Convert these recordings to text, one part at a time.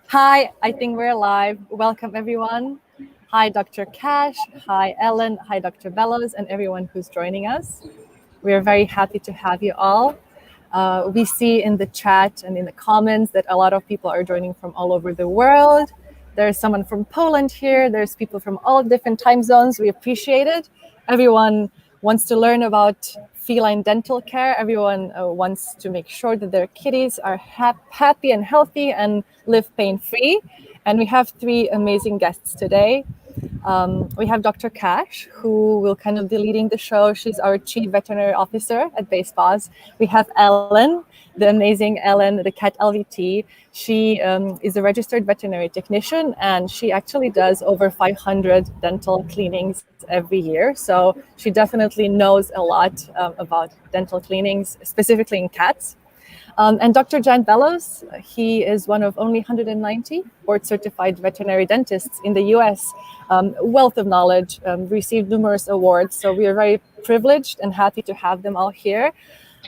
Hi, I think we're live. Welcome, everyone. Hi, Dr. Cash. Hi, Ellen. Hi, Dr. Bellows, and everyone who's joining us. We are very happy to have you all. We see in the chat and in the comments that a lot of people are joining from all over the world. There's someone from Poland here. There's people from all different time zones. We appreciate it. Everyone wants to learn about feline dental care. Everyone wants to make sure that their kitties are happy and healthy and live pain-free. And we have three amazing guests today. We have Dr. Cash, who will kind of be leading the show. She's our Chief Veterinary Officer at Base Paws. We have Ellen, the amazing Ellen, the cat LVT. She is a registered veterinary technician, and she actually does over 500 dental cleanings every year. So she definitely knows a lot about dental cleanings, specifically in cats. And Dr. Jan Bellows, he is one of only 190 Board Certified Veterinary Dentists in the US. Wealth of knowledge, received numerous awards. So we are very privileged and happy to have them all here.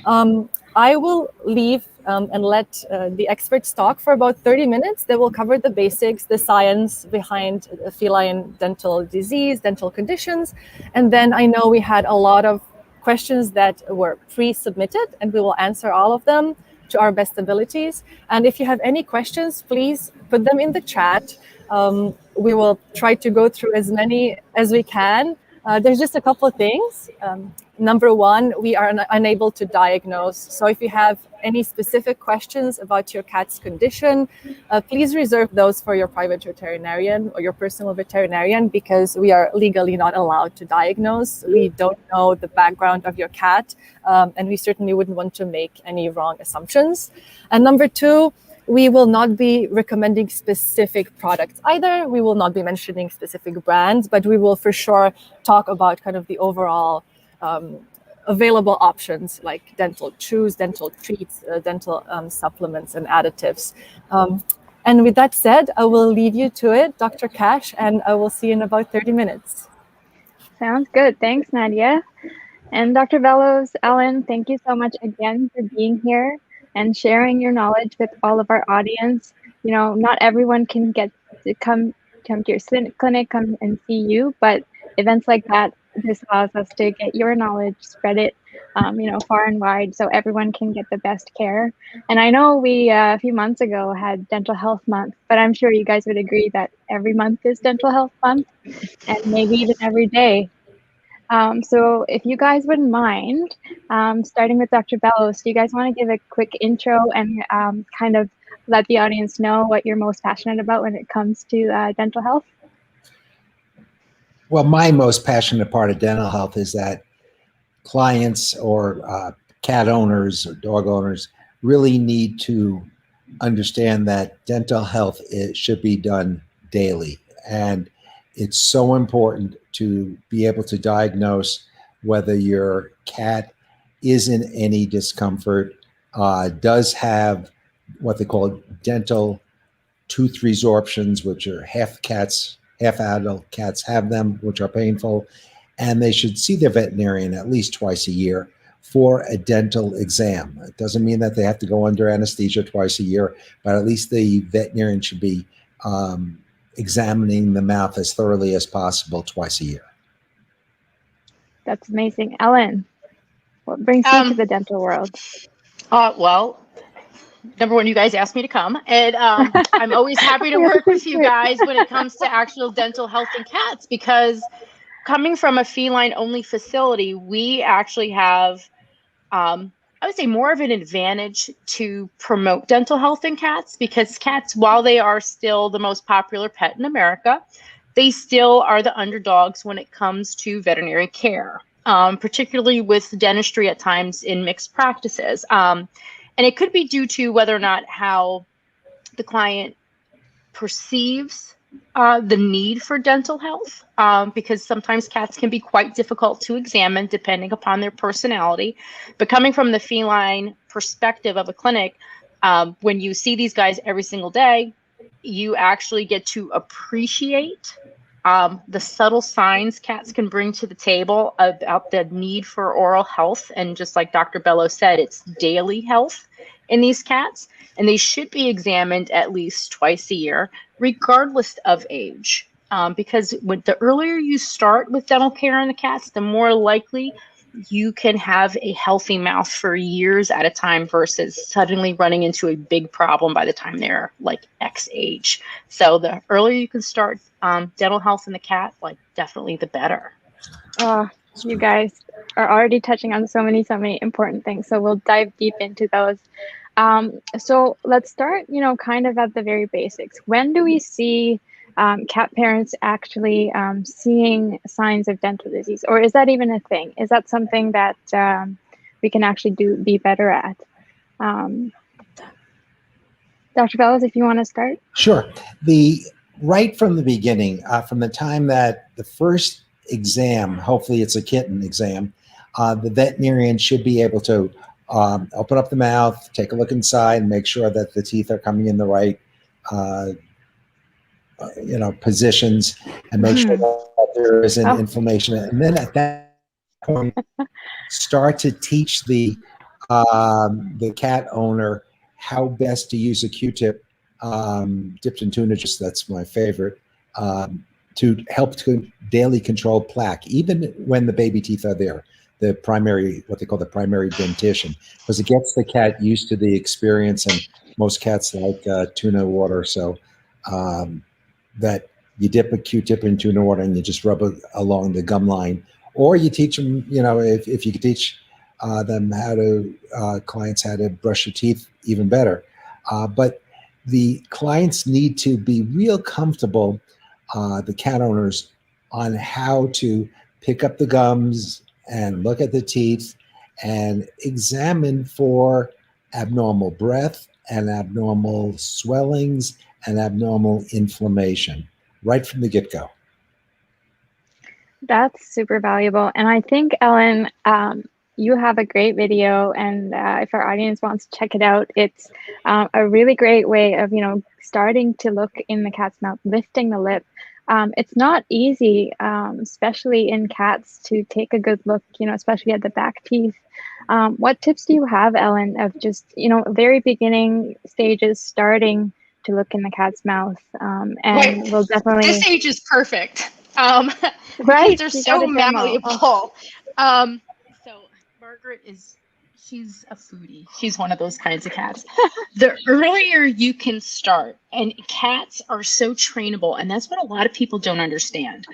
I will leave and let the experts talk for about 30 minutes. They will cover the basics, the science behind feline dental disease, dental conditions. And then I know we had a lot of questions that were pre-submitted, and we will answer all of them to our best abilities. And if you have any questions, please put them in the chat. We will try to go through as many as we can. There's just a couple of things. Number one, we are unable to diagnose. So if you have any specific questions about your cat's condition, please reserve those for your private veterinarian or your personal veterinarian, because we are legally not allowed to diagnose. We don't know the background of your cat, and we certainly wouldn't want to make any wrong assumptions. And number two, we will not be recommending specific products either. We will not be mentioning specific brands, but we will for sure talk about kind of the overall available options like dental chews, dental treats, dental supplements and additives. And with that said, I will leave you to it, Dr. Cash, and I will see you in about 30 minutes. Sounds good. Thanks, Nadia. And Dr. Bellows, Ellen, thank you so much again for being here and sharing your knowledge with all of our audience. You know, not everyone can get to come to your clinic, come and see you, but events like that, this allows us to get your knowledge, spread it, far and wide, so everyone can get the best care. And I know we a few months ago had Dental Health Month, but I'm sure you guys would agree that every month is Dental Health Month, and maybe even every day. So if you guys wouldn't mind, starting with Dr. Bellows, do you guys want to give a quick intro and kind of let the audience know what you're most passionate about when it comes to dental health? Well, my most passionate part of dental health is that clients or cat owners or dog owners really need to understand that dental health should be done daily. And it's so important to be able to diagnose whether your cat is in any discomfort, does have what they call dental tooth resorptions, which are half adult cats have them, which are painful, and they should see their veterinarian at least twice a year for a dental exam. It doesn't mean that they have to go under anesthesia twice a year, but at least the veterinarian should be examining the mouth as thoroughly as possible twice a year. That's amazing. Ellen, what brings you to the dental world? Well, number one, you guys asked me to come, and I'm always happy to work with you guys when it comes to actual dental health in cats, because coming from a feline-only facility, we actually have, I would say, more of an advantage to promote dental health in cats, because cats, while they are still the most popular pet in America, they still are the underdogs when it comes to veterinary care, particularly with dentistry at times in mixed practices. And it could be due to whether or not how the client perceives the need for dental health, because sometimes cats can be quite difficult to examine depending upon their personality. But coming from the feline perspective of a clinic, when you see these guys every single day, you actually get to appreciate the subtle signs cats can bring to the table about the need for oral health. And just like Dr. Bellows said, it's daily health. in these cats, and they should be examined at least twice a year, regardless of age. Because the earlier you start with dental care in the cats, the more likely you can have a healthy mouth for years at a time versus suddenly running into a big problem by the time they're like X age. So the earlier you can start dental health in the cat, like definitely the better. Oh, you guys are already touching on so many important things. So we'll dive deep into those. So let's start, kind of at the very basics. When do we see cat parents actually seeing signs of dental disease, or is that even a thing? Is that something that we can actually be better at? Dr. Bellows, if you want to start. Sure. Right from the beginning, from the time that the first exam, hopefully it's a kitten exam, the veterinarian should be able to open up the mouth, take a look inside, and make sure that the teeth are coming in the right positions, and make sure that there isn't inflammation. And then at that point, start to teach the cat owner how best to use a Q-tip dipped in tuna juice. That's my favorite, to help to daily control plaque, even when the baby teeth are there. What they call the primary dentition, because it gets the cat used to the experience, and most cats like tuna water. So that you dip a Q-tip in tuna water and you just rub it along the gum line, or you teach them, if you could teach them clients how to brush your teeth, even better. But the clients need to be real comfortable, the cat owners, on how to pick up the gums and look at the teeth and examine for abnormal breath and abnormal swellings and abnormal inflammation right from the get-go. That's super valuable. And I think, Ellen, you have a great video, and if our audience wants to check it out, it's a really great way of, starting to look in the cat's mouth, lifting the lip. It's not easy, especially in cats, to take a good look, especially at the back teeth. What tips do you have, Ellen, of just, very beginning stages, starting to look in the cat's mouth? And we'll definitely... This age is perfect. Right. They're so malleable. So Margaret she's a foodie. She's one of those kinds of cats. The earlier you can start, and cats are so trainable, and that's what a lot of people don't understand.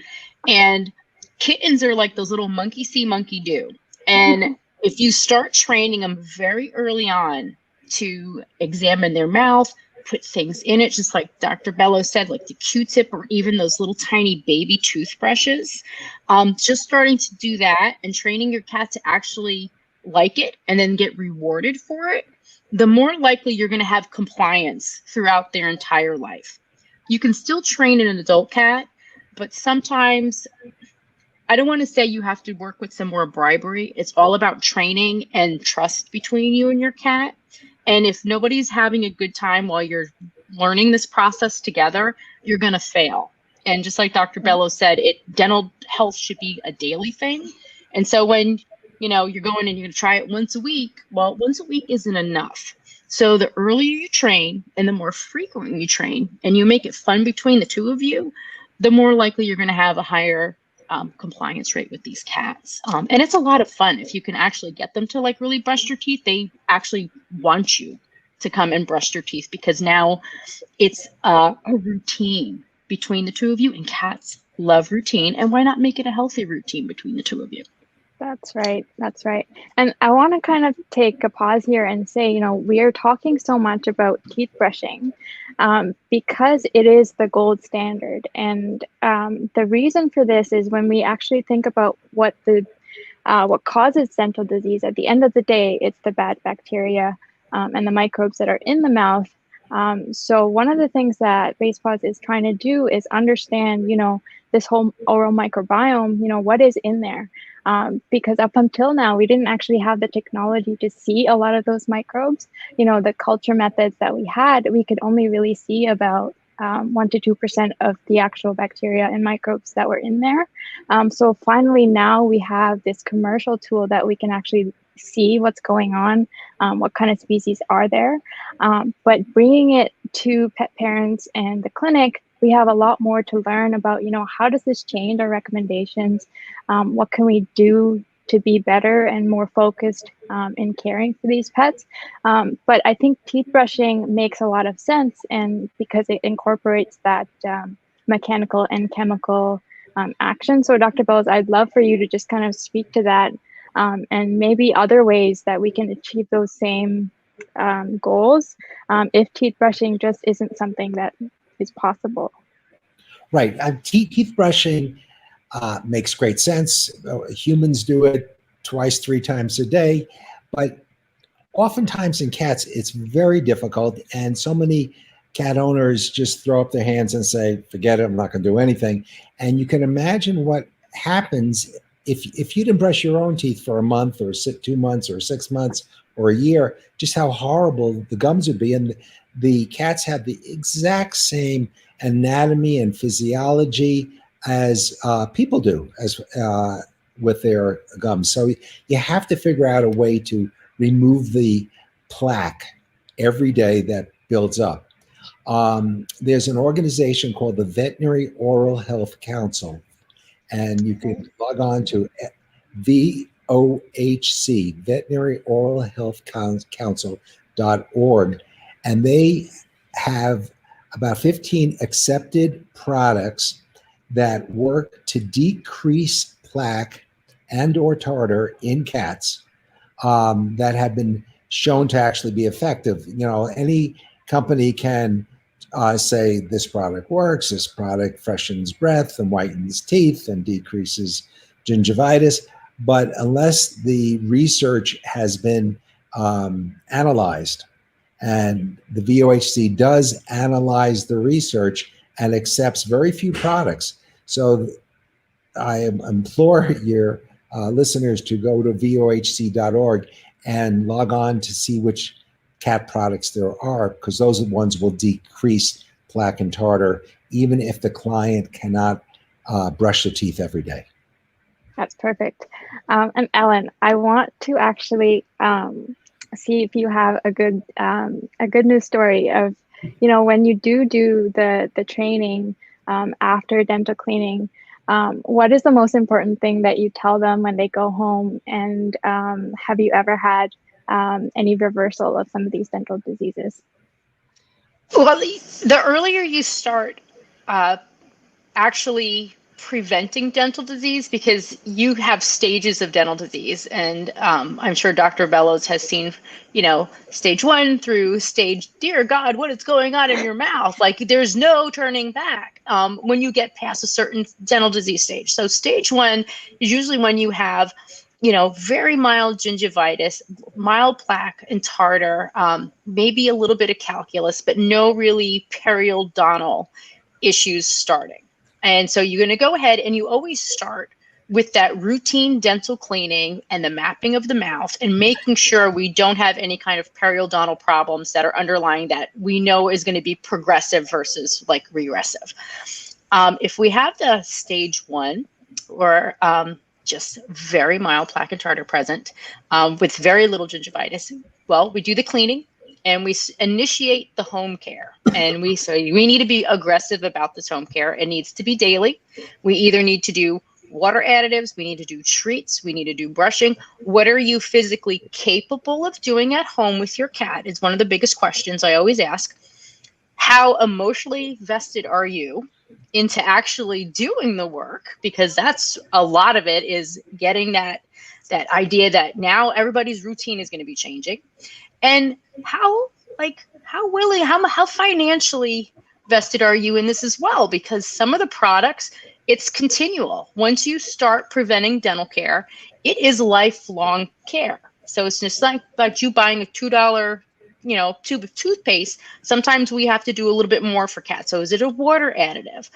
And kittens are like those little monkey see, monkey do. And if you start training them very early on to examine their mouth, put things in it, just like Dr. Bellows said, like the Q-tip or even those little tiny baby toothbrushes, just starting to do that and training your cat to actually like it and then get rewarded for it, the more likely you're going to have compliance throughout their entire life. You can still train an adult cat, but sometimes, I don't want to say you have to work with some more bribery. It's all about training and trust between you and your cat. And if nobody's having a good time while you're learning this process together, you're going to fail. And just like Dr. Bellows said, dental health should be a daily thing. And so when you're going and you're going to try it once a week, well, once a week isn't enough. So the earlier you train and the more frequent you train, and you make it fun between the two of you, the more likely you're going to have a higher compliance rate with these cats. And it's a lot of fun. If you can actually get them to like really brush their teeth, they actually want you to come and brush their teeth, because now it's a routine between the two of you, and cats love routine. And why not make it a healthy routine between the two of you? That's right. That's right. And I want to kind of take a pause here and say, we are talking so much about teeth brushing because it is the gold standard. And the reason for this is when we actually think about what causes dental disease, at the end of the day, it's the bad bacteria and the microbes that are in the mouth. So one of the things that BasePaws is trying to do is understand, this whole oral microbiome, what is in there. Because up until now, we didn't actually have the technology to see a lot of those microbes. The culture methods that we had, we could only really see about 1 to 2% of the actual bacteria and microbes that were in there. So finally, now we have this commercial tool that we can actually see what's going on, what kind of species are there. But bringing it to pet parents and the clinic, we have a lot more to learn about, how does this change our recommendations? What can we do to be better and more focused in caring for these pets? But I think teeth brushing makes a lot of sense, and because it incorporates that mechanical and chemical action. So Dr. Bellows, I'd love for you to just kind of speak to that, and maybe other ways that we can achieve those same goals if teeth brushing just isn't something that is possible. Right. Teeth brushing makes great sense. Humans do it twice, 3 times a day, but oftentimes in cats, it's very difficult. And so many cat owners just throw up their hands and say, forget it, I'm not going to do anything. And you can imagine what happens if you didn't brush your own teeth for a month or 2 months or 6 months or a year, just how horrible the gums would be. And the cats have the exact same anatomy and physiology as people do as with their gums. So you have to figure out a way to remove the plaque every day that builds up. There's an organization called the Veterinary Oral Health Council, and you can log on to VOHC, Veterinary Oral Health Council.org, and they have about 15 accepted products that work to decrease plaque and or tartar in cats that have been shown to actually be effective. Any company can say this product works, this product freshens breath and whitens teeth and decreases gingivitis, but unless the research has been analyzed, and the VOHC does analyze the research and accepts very few products. So I implore your listeners to go to vohc.org and log on to see which cat products there are, because those ones will decrease plaque and tartar, even if the client cannot brush their teeth every day. That's perfect. And Ellen, I want to actually see if you have a good news story of, when you do the training after dental cleaning, what is the most important thing that you tell them when they go home? And have you ever had any reversal of some of these dental diseases? Well, the earlier you start actually preventing dental disease, because you have stages of dental disease, and I'm sure Dr. Bellows has seen, stage 1 through stage, dear God, what is going on in your mouth? Like, there's no turning back when you get past a certain dental disease stage. So stage 1 is usually when you have, very mild gingivitis, mild plaque and tartar, maybe a little bit of calculus, but no really periodontal issues starting. And so you're going to go ahead and you always start with that routine dental cleaning and the mapping of the mouth and making sure we don't have any kind of periodontal problems that are underlying that we know is going to be progressive versus like regressive. If we have the stage 1 or just very mild plaque and tartar present with very little gingivitis, well, we do the cleaning and we initiate the home care. And we need to be aggressive about this home care. It needs to be daily. We either need to do water additives, we need to do treats, we need to do brushing. What are you physically capable of doing at home with your cat is one of the biggest questions I always ask. How emotionally vested are you into actually doing the work? Because that's a lot of it, is getting that idea that now everybody's routine is going to be changing. And how financially vested are you in this as well? Because some of the products, it's continual. Once you start preventing dental care, it is lifelong care. So it's just like you buying a $2 tube of toothpaste. Sometimes we have to do a little bit more for cats. So is it a water additive?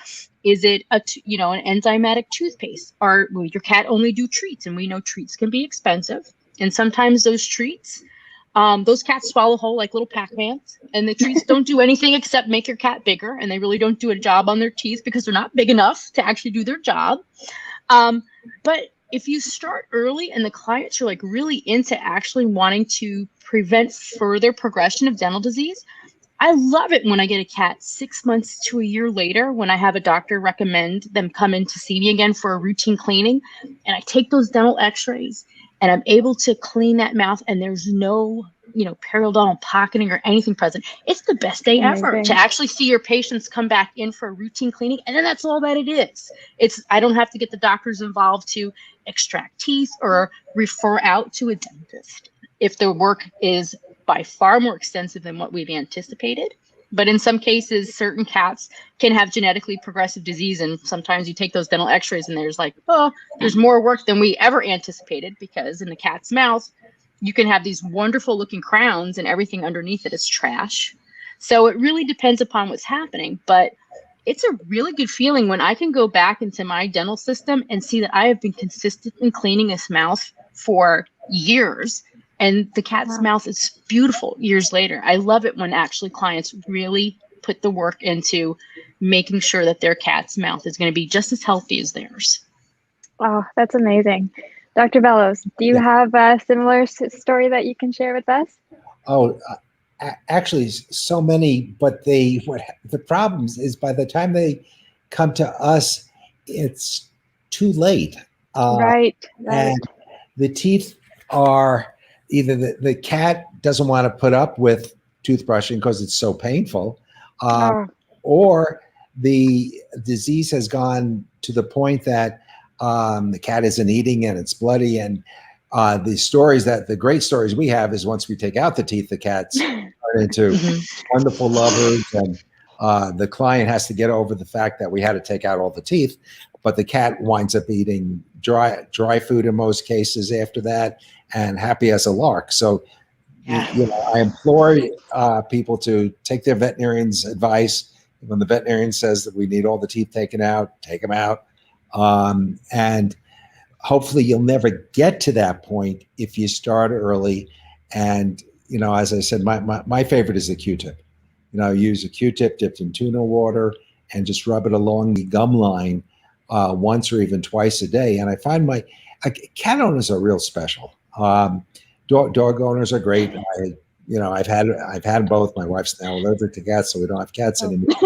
Is it an enzymatic toothpaste? Or will your cat only do treats? And we know treats can be expensive. And sometimes those treats, those cats swallow whole like little Pac-Mans, and the treats don't do anything except make your cat bigger, and they really don't do a job on their teeth because they're not big enough to actually do their job. But if you start early and the clients are like really into actually wanting to prevent further progression of dental disease, I love it when I get a cat 6 months to a year later when I have a doctor recommend them come in to see me again for a routine cleaning, and I take those dental x-rays and I'm able to clean that mouth and there's no, periodontal pocketing or anything present. It's the best day ever Amazing. to actually see your patients come back in for a routine cleaning. And then that's all that it is. I don't have to get the doctors involved to extract teeth or refer out to a dentist if the work is by far more extensive than what we've anticipated. But in some cases, certain cats can have genetically progressive disease. And sometimes you take those dental x-rays and there's more work than we ever anticipated, because in the cat's mouth, you can have these wonderful looking crowns and everything underneath it is trash. So it really depends upon what's happening. But it's a really good feeling when I can go back into my dental system and see that I have been consistent in cleaning this mouth for years. And the cat's mouth is beautiful years later. I love it when actually clients really put the work into making sure that their cat's mouth is going to be just as healthy as theirs. Oh, that's amazing. Dr. Bellows, do you have a similar story that you can share with us? Oh, actually, so many. But the problems is by the time they come to us, it's too late. Right. And the teeth are either the cat doesn't want to put up with toothbrushing because it's so painful, or the disease has gone to the point that the cat isn't eating and it's bloody. And the great stories we have is once we take out the teeth, the cats turn into wonderful lovers, and the client has to get over the fact that we had to take out all the teeth, but the cat winds up eating dry food in most cases after that and happy as a lark. So I implore people to take their veterinarian's advice. When the veterinarian says that we need all the teeth taken out, take them out. And hopefully you'll never get to that point if you start early. And, as I said, my favorite is the Q-tip. Use a Q-tip dipped in tuna water and just rub it along the gum line once or even twice a day. And I find cat owners are real special. Dog owners are great. I've had both. My wife's now allergic to cats, so we don't have cats anymore.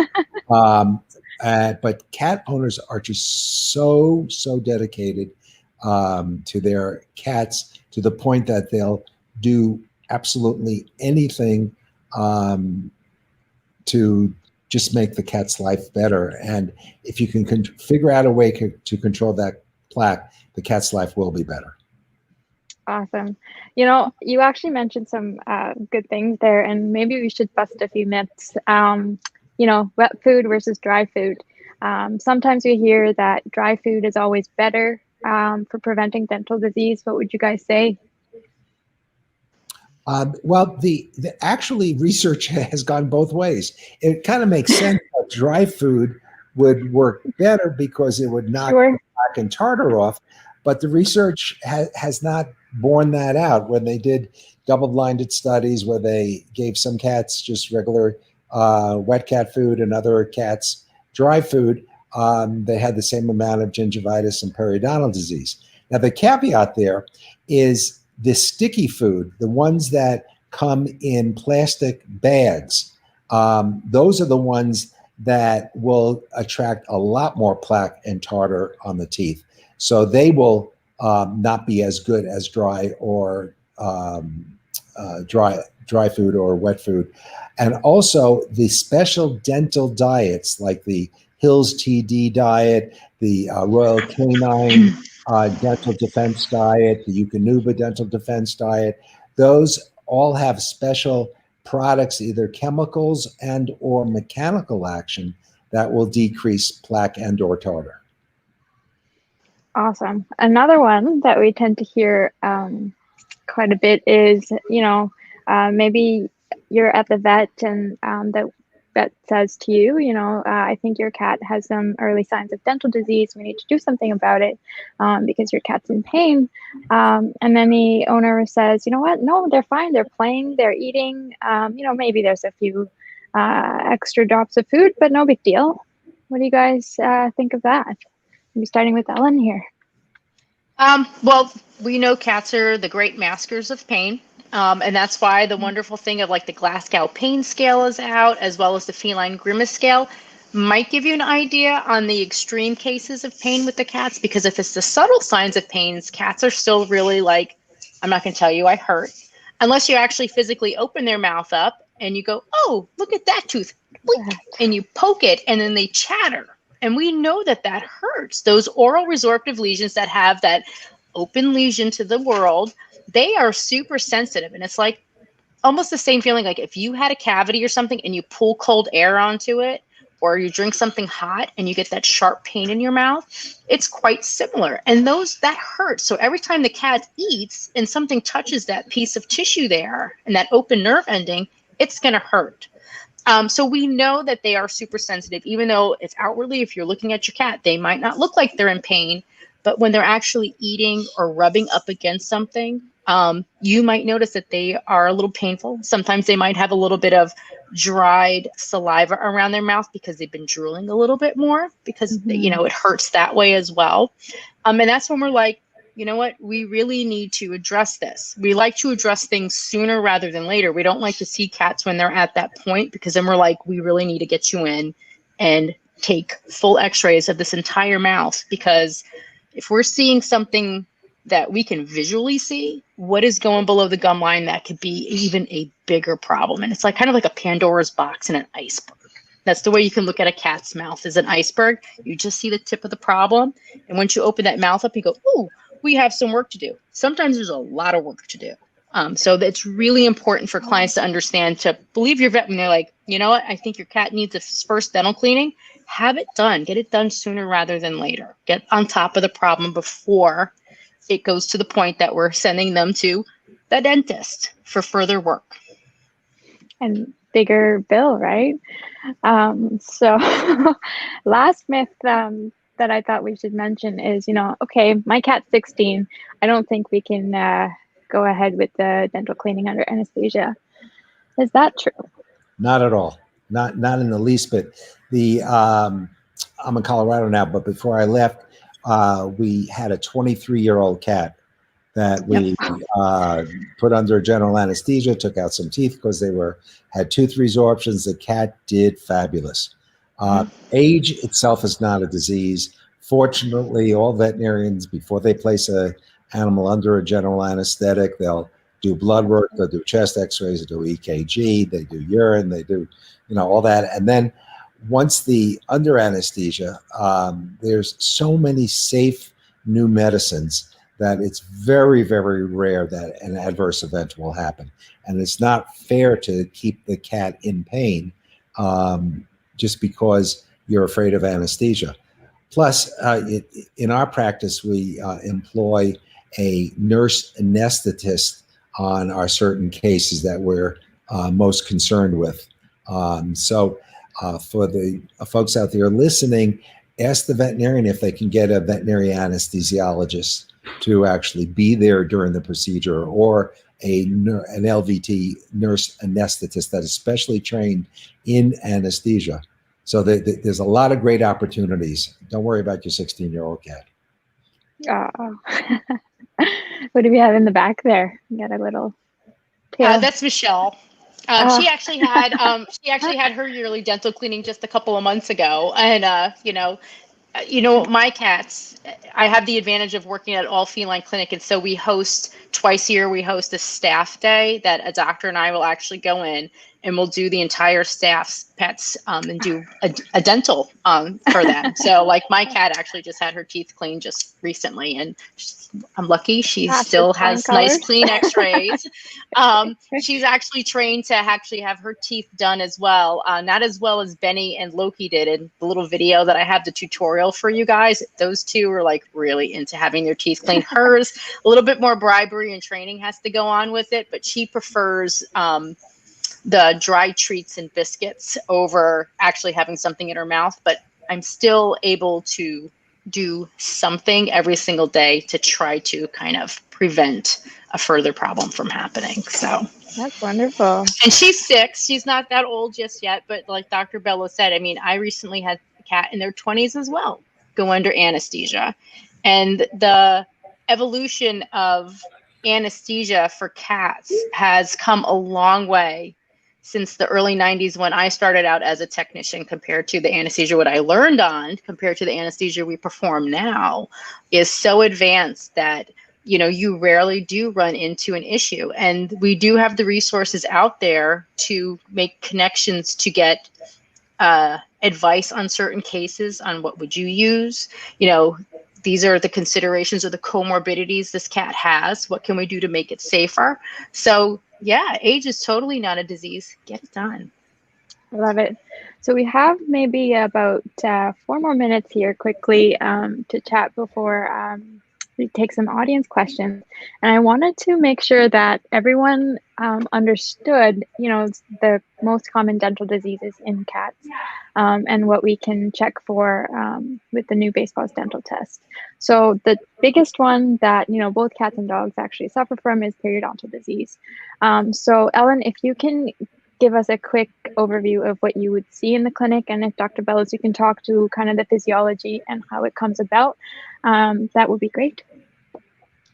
But cat owners are just so dedicated to their cats, to the point that they'll do absolutely anything to just make the cat's life better. And if you can figure out a way to control that plaque, the cat's life will be better. Awesome. You actually mentioned some good things there, and maybe we should bust a few myths. Wet food versus dry food. Sometimes we hear that dry food is always better for preventing dental disease. What would you guys say? Well, the actually research has gone both ways. It kind of makes sense that dry food would work better because it would knock the plaque and tartar off. But the research has not borne that out. When they did double-blinded studies where they gave some cats just regular wet cat food and other cats dry food, they had the same amount of gingivitis and periodontal disease. Now, the caveat there is the sticky food, the ones that come in plastic bags, those are the ones that will attract a lot more plaque and tartar on the teeth. So they will not be as good as dry or dry food or wet food. And also the special dental diets like the Hills TD diet, the Royal Canine Dental Defense diet, the Eukanuba Dental Defense diet, those all have special products, either chemicals and or mechanical action that will decrease plaque and or tartar. Awesome. Another one that we tend to hear quite a bit is, maybe you're at the vet and the vet says to you, I think your cat has some early signs of dental disease. We need to do something about it because your cat's in pain. And then the owner says, you know what? No, they're fine. They're playing, they're eating. Maybe there's a few extra drops of food, but no big deal. What do you guys think of that? Maybe starting with Ellen here. Well, we know cats are the great maskers of pain. And that's why the wonderful thing of like the Glasgow pain scale is out, as well as the feline grimace scale, might give you an idea on the extreme cases of pain with the cats, because if it's the subtle signs of pains, cats are still really like, I'm not going to tell you I hurt, unless you actually physically open their mouth up and you go, oh, look at that tooth, blink, and you poke it and then they chatter. And we know that that hurts. Those oral resorptive lesions that have that open lesion to the world, they are super sensitive. And it's like almost the same feeling like if you had a cavity or something and you pull cold air onto it, or you drink something hot and you get that sharp pain in your mouth, it's quite similar. And that hurts. So every time the cat eats and something touches that piece of tissue there and that open nerve ending, it's going to hurt. So we know that they are super sensitive, even though it's outwardly, if you're looking at your cat, they might not look like they're in pain, but when they're actually eating or rubbing up against something, you might notice that they are a little painful. Sometimes they might have a little bit of dried saliva around their mouth because they've been drooling a little bit more, because it hurts that way as well. And that's when we're like, you know what, we really need to address this. We like to address things sooner rather than later. We don't like to see cats when they're at that point, because then we're like, we really need to get you in and take full x-rays of this entire mouth, because if we're seeing something that we can visually see, what is going below the gum line, that could be even a bigger problem. And it's like kind of like a Pandora's box in an iceberg. That's the way you can look at a cat's mouth, is an iceberg. You just see the tip of the problem. And once you open that mouth up, you go, ooh, we have some work to do. Sometimes there's a lot of work to do. So it's really important for clients to understand, to believe your vet when they're like, you know what, I think your cat needs its first dental cleaning. Have it done. Get it done sooner rather than later. Get on top of the problem before it goes to the point that we're sending them to the dentist for further work. And bigger bill, right? So last myth that I thought we should mention is, okay, my cat's 16. I don't think we can go ahead with the dental cleaning under anesthesia. Is that true? Not at all. Not in the least bit. I'm in Colorado now, but before I left, we had a 23-year-old cat that we put under general anesthesia, took out some teeth because they had tooth resorptions. The cat did fabulous. Age itself is not a disease. Fortunately, all veterinarians, before they place an animal under a general anesthetic, they'll do blood work, they'll do chest x-rays, they'll do EKG, they do urine, they do, all that. And then once under anesthesia, there's so many safe new medicines that it's very, very rare that an adverse event will happen. And it's not fair to keep the cat in pain just because you're afraid of anesthesia. Plus, in our practice, we employ a nurse anesthetist on our certain cases that we're most concerned with. So for the folks out there listening, ask the veterinarian if they can get a veterinary anesthesiologist to actually be there during the procedure, or an LVT, nurse anesthetist, that is specially trained in anesthesia. So there's a lot of great opportunities. Don't worry about your 16-year-old cat. Oh. What do we have in the back there? You got a little tail. That's Michelle. She actually had her yearly dental cleaning just a couple of months ago, and my cats, I have the advantage of working at all feline clinic, and so we host twice a year. We host a staff day that a doctor and I will actually go in, and we'll do the entire staff's pets and do a dental for them. So like my cat actually just had her teeth cleaned just recently, and I'm lucky she still has nice clean x-rays. She's actually trained to actually have her teeth done as well. Not as well as Benny and Loki did in the little video that I have, the tutorial for you guys. Those two are like really into having their teeth cleaned. Hers, a little bit more bribery and training has to go on with it, but she prefers the dry treats and biscuits over actually having something in her mouth. But I'm still able to do something every single day to try to kind of prevent a further problem from happening. So that's wonderful. And she's 6. She's not that old just yet, but like Dr. Bellows said, I mean, I recently had a cat in their 20s as well go under anesthesia. And the evolution of anesthesia for cats has come a long way since the early 90s when I started out as a technician, compared to the anesthesia what I learned on, compared to the anesthesia we perform now, is so advanced that, you know, you rarely do run into an issue. And we do have the resources out there to make connections to get advice on certain cases on what would you use. You know, these are the considerations of the comorbidities this cat has. What can we do to make it safer? So yeah, age is totally not a disease. Get it done. I love it. So we have maybe about 4 more minutes here quickly to chat before we take some audience questions. And I wanted to make sure that everyone understood, you know, the most common dental diseases in cats and what we can check for with the new Baseball's dental test. So the biggest one that, you know, both cats and dogs actually suffer from is periodontal disease. So Ellen, if you can give us a quick overview of what you would see in the clinic, and if Dr. Bellows, you can talk to kind of the physiology and how it comes about, that would be great.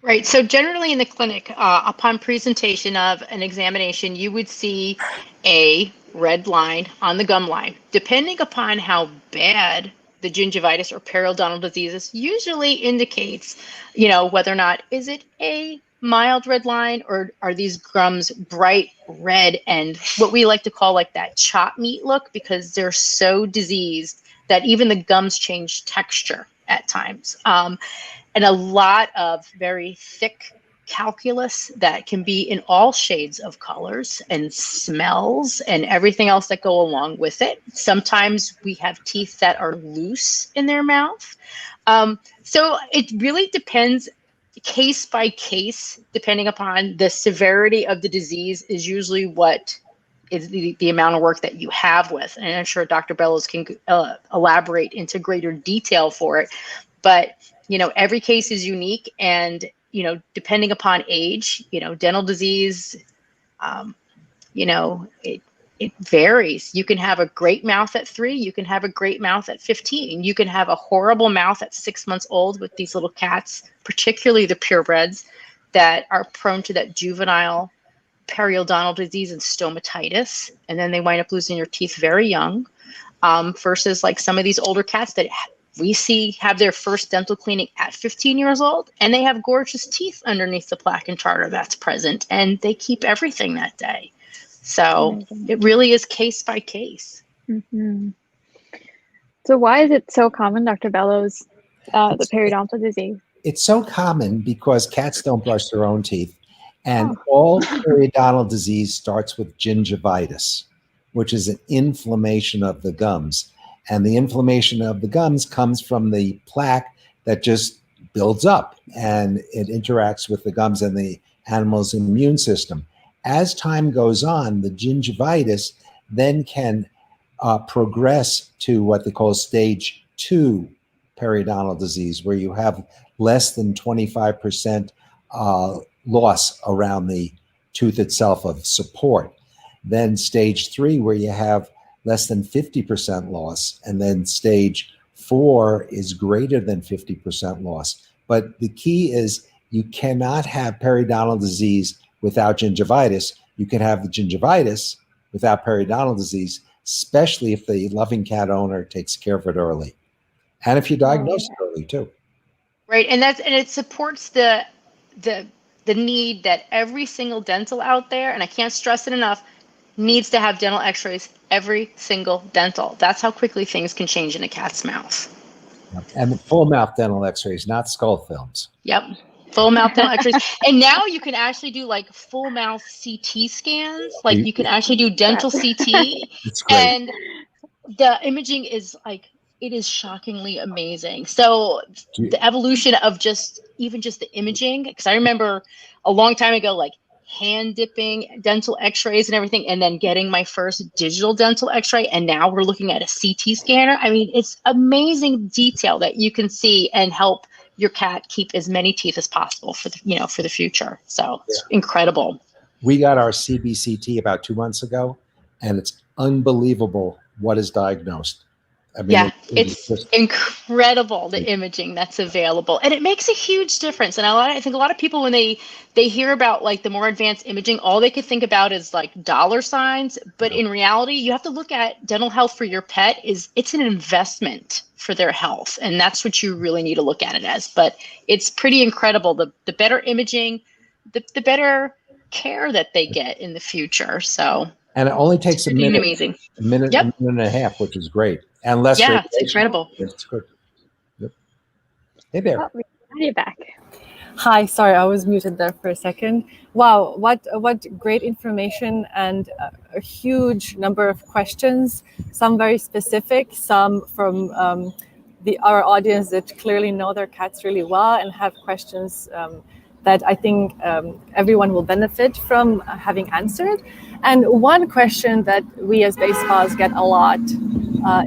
Right. So generally in the clinic, upon presentation of an examination, you would see a red line on the gum line. Depending upon how bad the gingivitis or periodontal disease is, usually indicates, you know, whether or not is it a mild red line or are these gums bright red and what we like to call like that chop meat look, because they're so diseased that even the gums change texture at times. And a lot of very thick calculus that can be in all shades of colors and smells and everything else that go along with it. Sometimes we have teeth that are loose in their mouth. So it really depends case by case, depending upon the severity of the disease is usually what is the amount of work that you have with. And I'm sure Dr. Bellows can elaborate into greater detail for it. But, you know, every case is unique, and, you know, depending upon age, you know, dental disease, you know, it varies. You can have a great mouth at 3. You can have a great mouth at 15. You can have a horrible mouth at 6 months old with these little cats, particularly the purebreds that are prone to that juvenile periodontal disease and stomatitis. And then they wind up losing their teeth very young, versus like some of these older cats that we see have their first dental cleaning at 15 years old, and they have gorgeous teeth underneath the plaque and charter that's present, and they keep everything that day. So it really is case by case. Mm-hmm. So why is it so common, Dr. Bellows, the periodontal disease? It's so common because cats don't brush their own teeth. And all periodontal disease starts with gingivitis, which is an inflammation of the gums. And the inflammation of the gums comes from the plaque that just builds up, and it interacts with the gums and the animal's immune system. As time goes on, the gingivitis then can progress to what they call stage 2 periodontal disease, where you have less than 25% loss around the tooth itself of support. Then stage 3, where you have less than 50% loss, and then stage 4 is greater than 50% loss. But the key is you cannot have periodontal disease without gingivitis. You can have the gingivitis without periodontal disease, especially if the loving cat owner takes care of it early, and if you diagnose it early too. Right, and it supports the need that every single dental out there, and I can't stress it enough, needs to have dental x-rays, every single dental. That's how quickly things can change in a cat's mouth. And full mouth dental x-rays, not skull films. Yep, full mouth dental x-rays. And now you can actually do like full mouth CT scans. Like you can actually do dental CT. It's great. And the imaging is like, it is shockingly amazing. So the evolution of even just the imaging, because I remember a long time ago, like hand dipping dental x-rays and everything, and then getting my first digital dental x-ray, and now we're looking at a CT scanner. I mean, it's amazing detail that you can see and help your cat keep as many teeth as possible for the, for the future. So it's incredible. We got our CBCT about 2 months ago, and it's unbelievable what is diagnosed. I mean, Yeah, it's it's just, incredible, the imaging that's available, and it makes a huge difference. And I think a lot of people, when they hear about like the more advanced imaging, all they could think about is like dollar signs. But in reality, you have to look at dental health for your pet is it's an investment for their health, and that's what you really need to look at it as. But it's pretty incredible. The better imaging, the better care that they get in the future. So and it only takes it's pretty amazing. a minute Yep. and a half, which is great, and less Yeah, it's radiation. incredible. It's good. Yep. Hey there. Oh, we got you back. Hi, sorry, I was muted there for a second. Wow, what great information and a huge number of questions. Some very specific, some from our audience that clearly know their cats really well and have questions that I think everyone will benefit from having answered. And one question that we as baseballs get a lot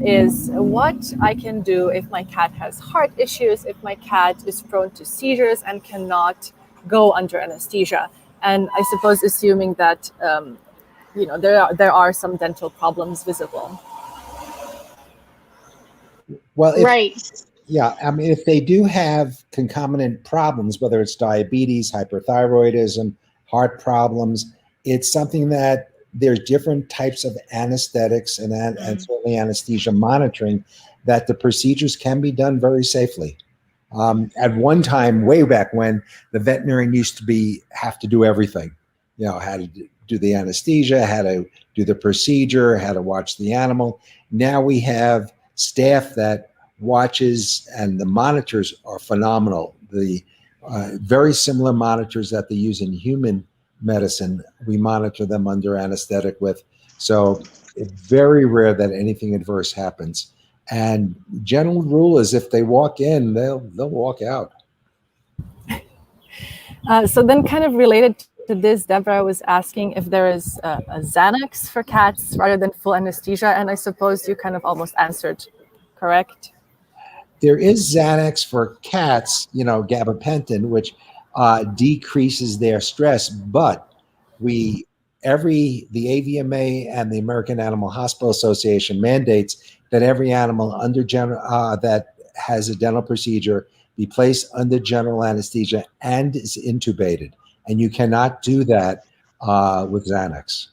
is what I can do if my cat has heart issues, if my cat is prone to seizures and cannot go under anesthesia. And I suppose assuming that there are some dental problems visible. Well, Right. yeah, I mean, if they do have concomitant problems, whether it's diabetes, hyperthyroidism, heart problems, it's something that there's different types of anesthetics and certainly anesthesia monitoring that the procedures can be done very safely. At one time, way back when, the veterinarian used to have to do everything. You know, how to do the anesthesia, how to do the procedure, how to watch the animal. Now we have staff that watches, and the monitors are phenomenal. The very similar monitors that they use in human medicine, we monitor them under anesthetic with. So it's very rare that anything adverse happens. And general rule is if they walk in, they'll walk out. So then kind of related to this, Deborah was asking if there is a Xanax for cats rather than full anesthesia. And I suppose you kind of almost answered, correct? There is Xanax for cats, gabapentin, which decreases their stress. But the AVMA and the American Animal Hospital Association mandates that every animal under that has a dental procedure be placed under general anesthesia and is intubated. And you cannot do that with Xanax.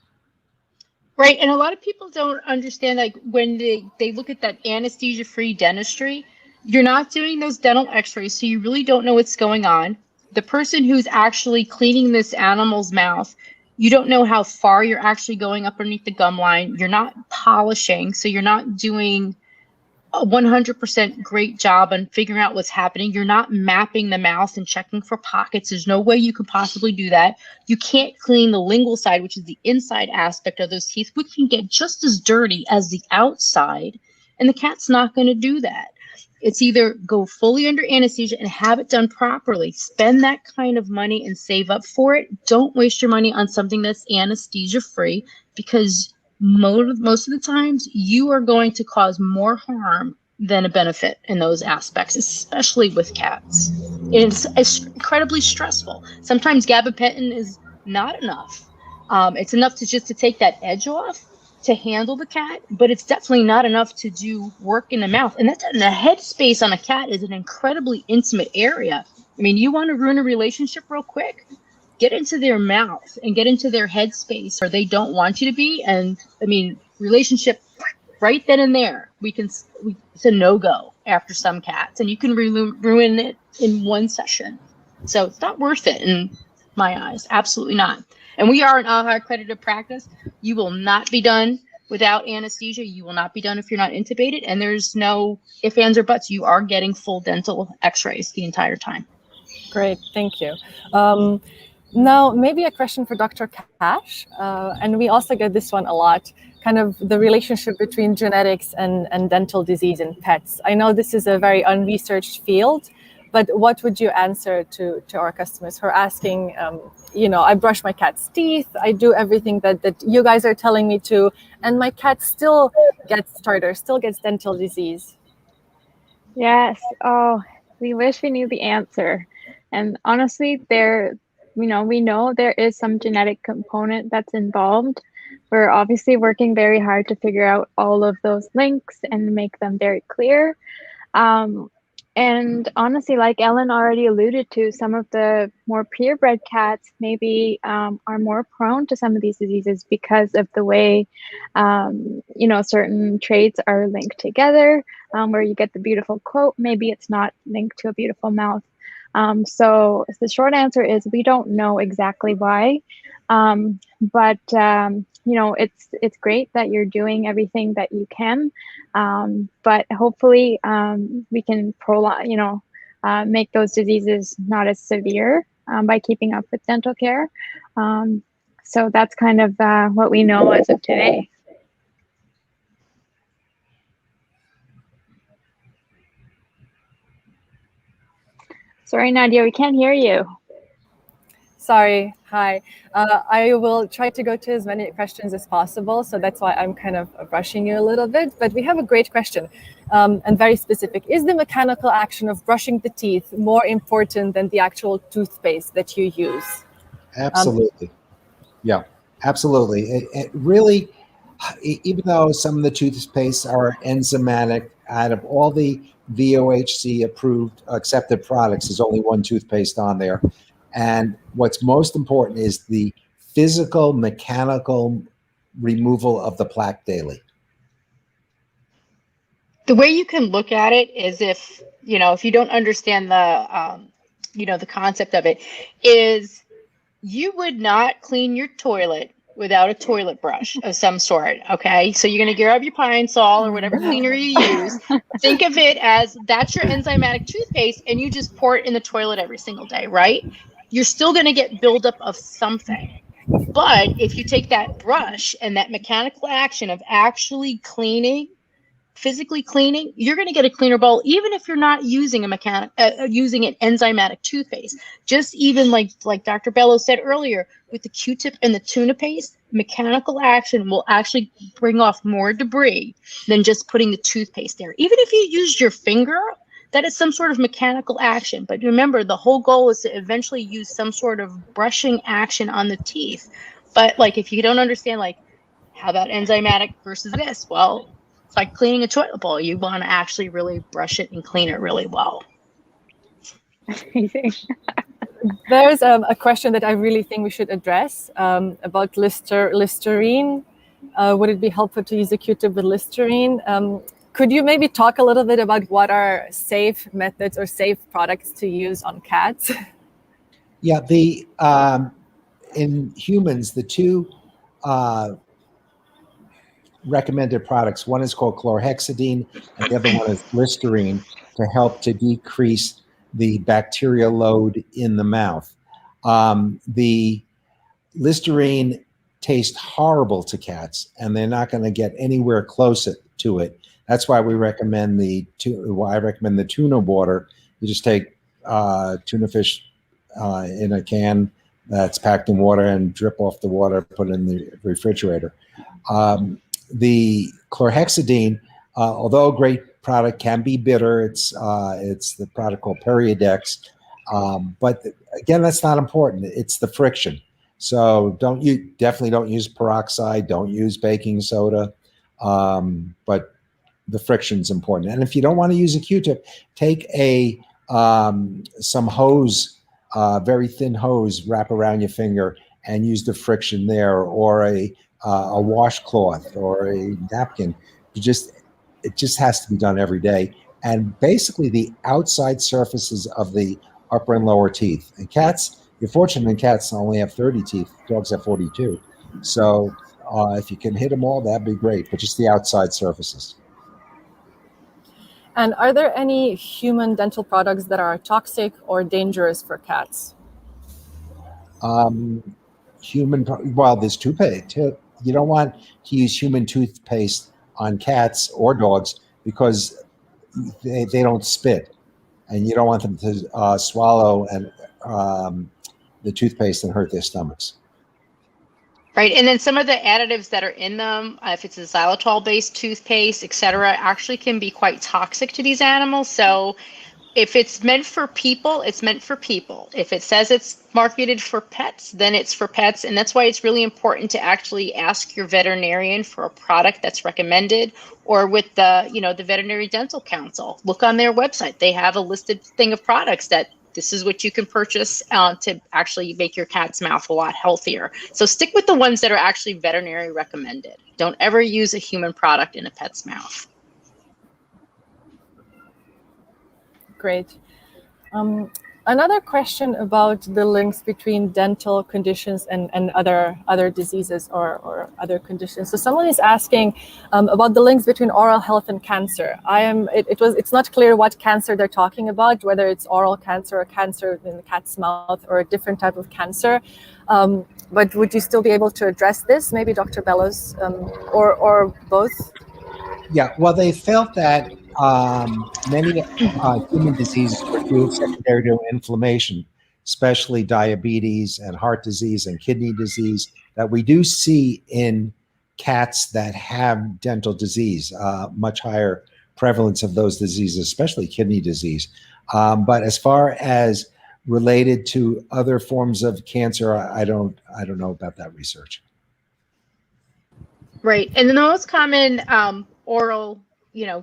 Right. And a lot of people don't understand, like when they look at that anesthesia-free dentistry, you're not doing those dental x-rays, so you really don't know what's going on. The person who's actually cleaning this animal's mouth, you don't know how far you're actually going up underneath the gum line. You're not polishing, so you're not doing a 100% great job on figuring out what's happening. You're not mapping the mouth and checking for pockets. There's no way you could possibly do that. You can't clean the lingual side, which is the inside aspect of those teeth, which can get just as dirty as the outside. And the cat's not going to do that. It's either go fully under anesthesia and have it done properly, spend that kind of money and save up for it. Don't waste your money on something that's anesthesia free, because most of the times you are going to cause more harm than a benefit in those aspects, especially with cats. It's incredibly stressful. Sometimes gabapentin is not enough. It's enough to take that edge off, to handle the cat, but it's definitely not enough to do work in the mouth. And the head space on a cat is an incredibly intimate area. I mean, you want to ruin a relationship real quick? Get into their mouth and get into their head space where they don't want you to be. And I mean, relationship right then and there, it's a no-go after some cats, and you can ruin it in one session. So it's not worth it in my eyes. Absolutely not. And we are an AHA accredited practice. You will not be done without anesthesia. You will not be done if you're not intubated. And there's no ifs, ands, or buts. You are getting full dental x-rays the entire time. Great, thank you. Now, maybe a question for Dr. Cash, and we also get this one a lot, kind of the relationship between genetics and dental disease in pets. I know this is a very unresearched field, but what would you answer to our customers who are asking, I brush my cat's teeth, I do everything that you guys are telling me to, and my cat still gets tartar, still gets dental disease? Yes. Oh, we wish we knew the answer. And honestly, we know there is some genetic component that's involved, we're obviously working very hard to figure out all of those links and make them very clear. And honestly, like Ellen already alluded to, some of the more purebred cats maybe are more prone to some of these diseases because of the way, certain traits are linked together, where you get the beautiful quote, maybe it's not linked to a beautiful mouth. So the short answer is we don't know exactly why, but it's great that you're doing everything that you can, but hopefully we can make those diseases not as severe by keeping up with dental care. So that's kind of what we know as of today. Sorry, Nadia, we can't hear you. Sorry. Hi. I will try to go to as many questions as possible. So that's why I'm kind of rushing you a little bit. But we have a great question and very specific. Is the mechanical action of brushing the teeth more important than the actual toothpaste that you use? Absolutely. Yeah, absolutely. It really, even though some of the toothpastes are enzymatic, out of all the VOHC approved accepted products, there's only one toothpaste on there. And what's most important is the physical, mechanical removal of the plaque daily. The way you can look at it is if you don't understand the concept of it, is you would not clean your toilet without a toilet brush of some sort. Okay, so you're going to grab your Pine Sol or whatever cleaner you use. Think of it as that's your enzymatic toothpaste, and you just pour it in the toilet every single day, right? You're still going to get buildup of something. But if you take that brush and that mechanical action of actually cleaning, physically cleaning, you're going to get a cleaner bowl, even if you're not using using an enzymatic toothpaste. Just even like Dr. Bellows said earlier, with the Q-tip and the tuna paste, mechanical action will actually bring off more debris than just putting the toothpaste there. Even if you used your finger, that is some sort of mechanical action. But remember, the whole goal is to eventually use some sort of brushing action on the teeth. But like, if you don't understand, like, how about enzymatic versus this? Well, it's like cleaning a toilet bowl. You want to actually really brush it and clean it really well. There's a question that I really think we should address about listerine. Would it be helpful to use a Q-tip with listerine? Could you maybe talk a little bit about what are safe methods or safe products to use on cats? Yeah, in humans, the two recommended products, one is called chlorhexidine and the other one is listerine, to help to decrease the bacterial load in the mouth. The listerine tastes horrible to cats, and they're not going to get anywhere close to it. That's why we recommend I recommend the tuna water. You just take tuna fish in a can that's packed in water and drip off the water, put it in the refrigerator. The chlorhexidine, although a great product, can be bitter. It's the product called Periodex, but again, that's not important. It's the friction. So definitely don't use peroxide. Don't use baking soda, but the friction's important. And if you don't want to use a Q-tip, take some hose, very thin hose, wrap around your finger and use the friction there, or a washcloth or a napkin. It just has to be done every day. And basically the outside surfaces of the upper and lower teeth. And cats, you're fortunate in cats only have 30 teeth. Dogs have 42. So if you can hit them all, that'd be great. But just the outside surfaces. And are there any human dental products that are toxic or dangerous for cats? Well, there's toothpaste. You don't want to use human toothpaste on cats or dogs because they don't spit, and you don't want them to swallow the toothpaste and hurt their stomachs. Right, and then some of the additives that are in them, if it's a xylitol-based toothpaste, etc., actually can be quite toxic to these animals. So If it's meant for people, it's meant for people. If it says it's marketed for pets, then it's for pets. And that's why it's really important to actually ask your veterinarian for a product that's recommended, or with the, the Veterinary Dental Council. Look on their website. They have a listed thing of products that this is what you can purchase to actually make your cat's mouth a lot healthier. So stick with the ones that are actually veterinary recommended. Don't ever use a human product in a pet's mouth. Great. Another question about the links between dental conditions and other diseases or other conditions. So someone is asking about the links between oral health and cancer. It's not clear what cancer they're talking about, whether it's oral cancer or cancer in the cat's mouth or a different type of cancer. But would you still be able to address this? Maybe Dr. Bellows, or both? Yeah, well, they felt that many human diseases were due secondary to inflammation, especially diabetes and heart disease and kidney disease, that we do see in cats that have dental disease, much higher prevalence of those diseases, especially kidney disease. But as far as related to other forms of cancer, I don't know about that research. Right, and the most common oral